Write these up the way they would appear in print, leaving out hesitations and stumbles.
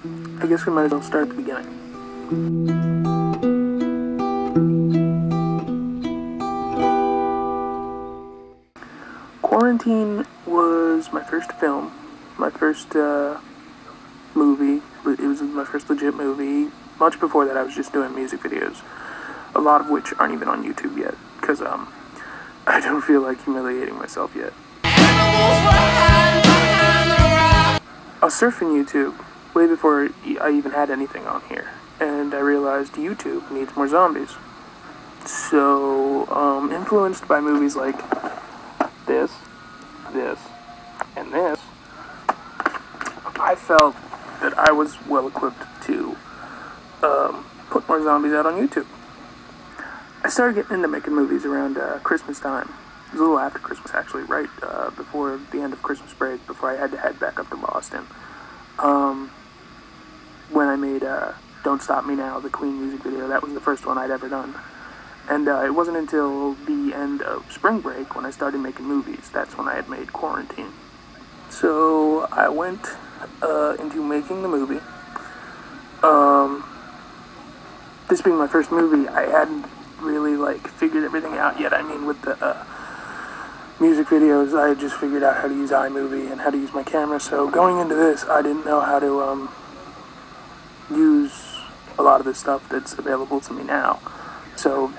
I guess we might as well start at the beginning. Quarantine was my first film, my first movie, but it was my first legit movie. Much before that, I was just doing music videos, a lot of which aren't even on YouTube yet, because I don't feel like humiliating myself yet. I was surfing YouTube way before I even had anything on here, and I realized YouTube needs more zombies. So, influenced by movies like this, and this, I felt that I was well equipped to put more zombies out on YouTube. I started getting into making movies around Christmas time. It was a little after Christmas, actually, right before the end of Christmas break, before I had to head back up to Boston. When I made Don't Stop Me Now, the Queen music video, that was the first one I'd ever done. And it wasn't until the end of spring break when I started making movies. That's when I had made Quarantine. So I went into making the movie. This being my first movie, I hadn't really figured everything out yet. I mean, with the music videos, I had just figured out how to use iMovie and how to use my camera. So going into this, I didn't know how to use a lot of the stuff that's available to me now. So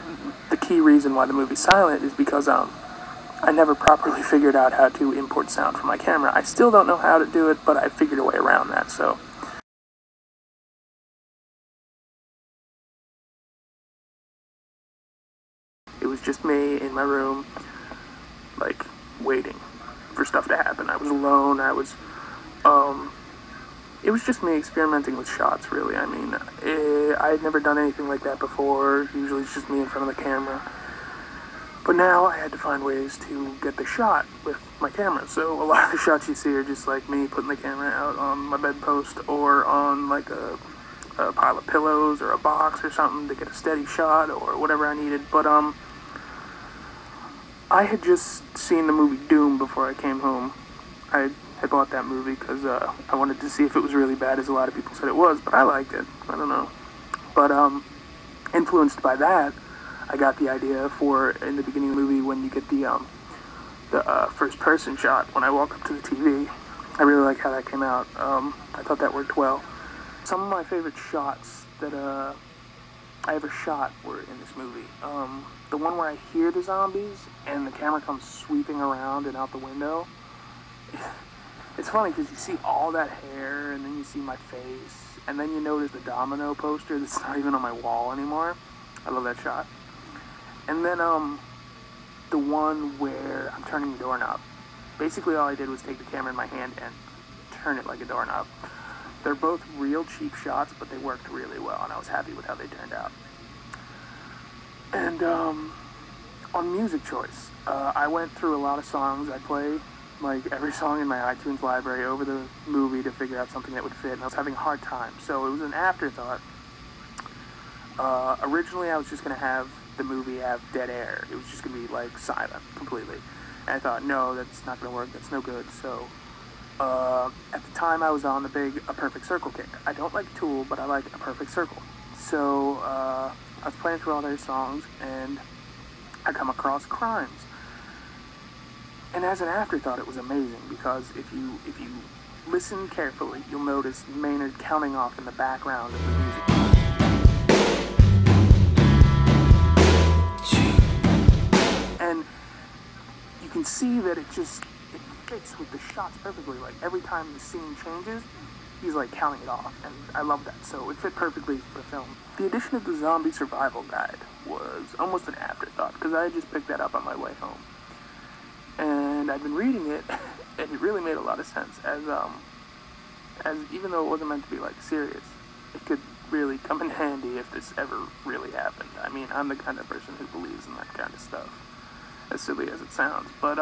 the key reason why the movie's silent is because I never properly figured out how to import sound from my camera. I still don't know how to do it, but I figured a way around that. So it was just me in my room, waiting for stuff to happen. I was alone. It was just me experimenting with shots, really. I mean, I had never done anything like that before. Usually it's just me in front of the camera. But now I had to find ways to get the shot with my camera. So a lot of the shots you see are just me putting the camera out on my bedpost or on a pile of pillows or a box or something to get a steady shot or whatever I needed. But I had just seen the movie Doom before I came home. I bought that movie because I wanted to see if it was really bad, as a lot of people said it was, but I liked it. I don't know. But influenced by that, I got the idea for, in the beginning of the movie, when you get the first-person shot, when I walk up to the TV. I really like how that came out. I thought that worked well. Some of my favorite shots that I ever shot were in this movie. The one where I hear the zombies and the camera comes sweeping around and out the window. It's funny because you see all that hair and then you see my face and then you notice the domino poster that's not even on my wall anymore. I love that shot. And then the one where I'm turning the doorknob. Basically all I did was take the camera in my hand and turn it like a doorknob. They're both real cheap shots, but they worked really well, and I was happy with how they turned out. And on music choice, I went through a lot of songs. I play every song in my iTunes library over the movie to figure out something that would fit, and I was having a hard time. So it was an afterthought. Originally, I was just going to have the movie have dead air. It was just going to be silent completely. And I thought, no, that's not going to work. That's no good. So at the time, I was on A Perfect Circle kick. I don't like Tool, but I like A Perfect Circle. So I was playing through all their songs, and I come across Crimes. And as an afterthought, it was amazing, because if you listen carefully, you'll notice Maynard counting off in the background of the music. And you can see that it fits with the shots perfectly. Every time the scene changes, he's counting it off, and I love that. So it fit perfectly for film. The addition of the zombie survival guide was almost an afterthought, because I had just picked that up on my way home. And I'd been reading it, and it really made a lot of sense, as even though it wasn't meant to be serious, it could really come in handy if this ever really happened. I mean, I'm the kind of person who believes in that kind of stuff, as silly as it sounds. But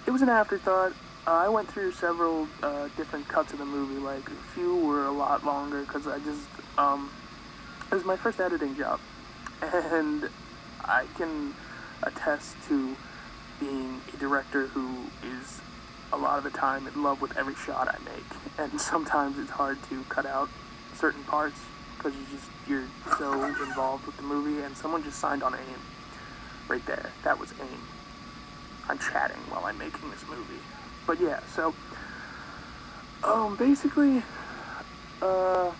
it was an afterthought. I went through several different cuts of the movie. A few were a lot longer, because I just it was my first editing job, and I can attest to being a director who is a lot of the time in love with every shot I make, and sometimes it's hard to cut out certain parts because you're so involved with the movie. And someone just signed on AIM right there. That was AIM. I'm chatting while I'm making this movie. But yeah, so basically I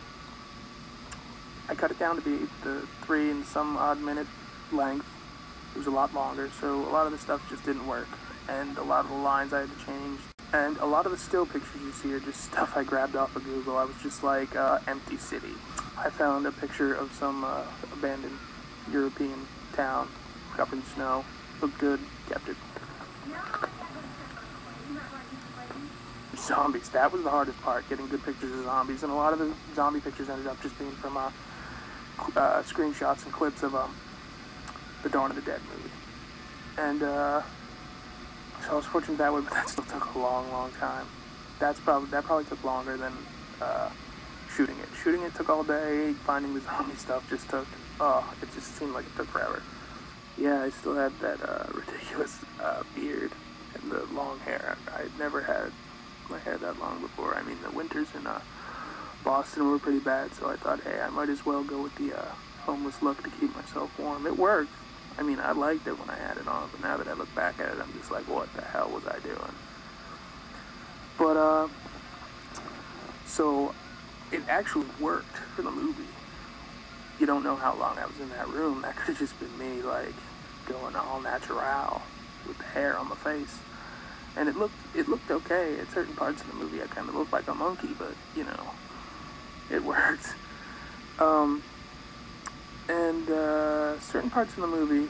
cut it down to be the 3 and some odd minute length. It was a lot longer, so a lot of the stuff just didn't work, and a lot of the lines I had to change, and a lot of the still pictures you see are just stuff I grabbed off of Google. I was just like, empty city. I found a picture of some abandoned European town covered in snow. Looked good, kept it. Zombies, that was the hardest part, getting good pictures of zombies, and a lot of the zombie pictures ended up just being from screenshots and clips of the Dawn of the Dead movie. And so I was fortunate that way, but that still took a long time. That probably took longer than shooting it. Shooting it took all day. Finding the zombie stuff just took, it just seemed like it took forever. Yeah, I still had that ridiculous beard and the long hair. I'd never had my hair that long before. I mean, the winters in Boston were pretty bad, so I thought, hey, I might as well go with the homeless look to keep myself warm. It worked. I mean, I liked it when I had it on, but now that I look back at it, I'm just like, what the hell was I doing? But, so it actually worked for the movie. You don't know how long I was in that room. That could have just been me, like, going all natural with the hair on my face. And it looked okay. At certain parts of the movie, I kind of looked like a monkey, but, you know, it worked. Certain parts of the movie,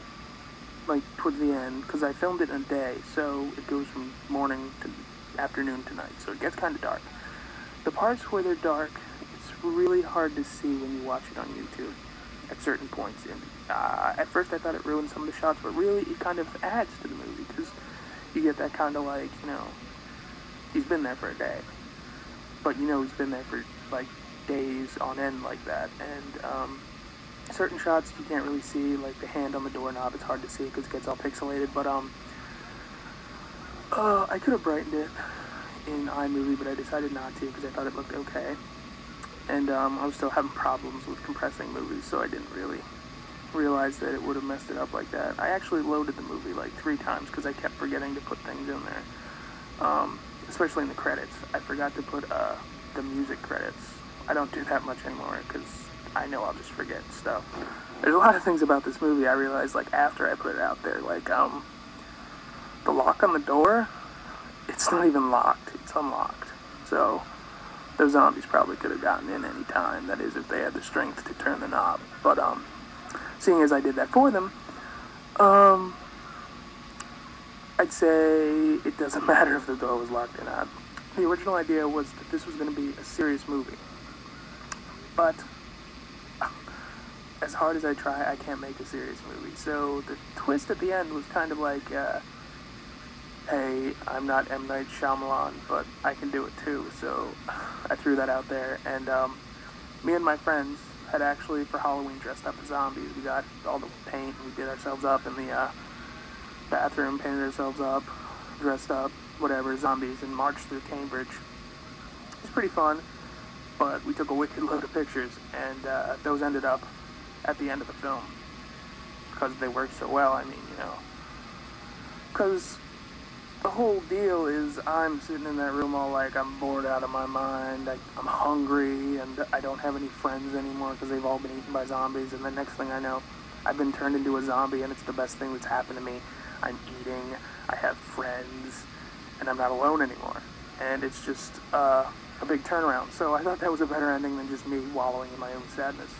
like towards the end, because I filmed it in a day, so it goes from morning to afternoon to night, so it gets kind of dark. The parts where they're dark, it's really hard to see when you watch it on YouTube at certain points. And at first I thought it ruined some of the shots, but really it kind of adds to the movie, because you get that kind of like, you know, he's been there for a day, but you know he's been there for like days on end like that. And certain shots you can't really see, like the hand on the doorknob, it's hard to see because it gets all pixelated, but I could have brightened it in iMovie, but I decided not to because I thought it looked okay. And I was still having problems with compressing movies, so I didn't really realize that it would have messed it up like that. I actually loaded the movie like 3 times because I kept forgetting to put things in there, especially in the credits. I forgot to put the music credits. I don't do that much anymore because I know I'll just forget stuff. There's a lot of things about this movie I realized like after I put it out there, like the lock on the door, it's not even locked, it's unlocked. So those zombies probably could have gotten in any time, that is if they had the strength to turn the knob. But seeing as I did that for them, I'd say it doesn't matter if the door was locked or not. The original idea was that this was going to be a serious movie, but as hard as I try, I can't make a serious movie. So the twist at the end was kind of like, hey, I'm not M. Night Shyamalan, but I can do it too. So I threw that out there, and me and my friends had actually, for Halloween, dressed up as zombies. We got all the paint, and we did ourselves up in the bathroom, painted ourselves up, dressed up, whatever, zombies, and marched through Cambridge. It was pretty fun, but we took a wicked load of pictures, and those ended up at the end of the film, because they worked so well. I mean, you know, because the whole deal is I'm sitting in that room all like, I'm bored out of my mind, I'm hungry, and I don't have any friends anymore because they've all been eaten by zombies, and the next thing I know, I've been turned into a zombie, and it's the best thing that's happened to me. I'm eating, I have friends, and I'm not alone anymore, and it's just a big turnaround. So I thought that was a better ending than just me wallowing in my own sadness.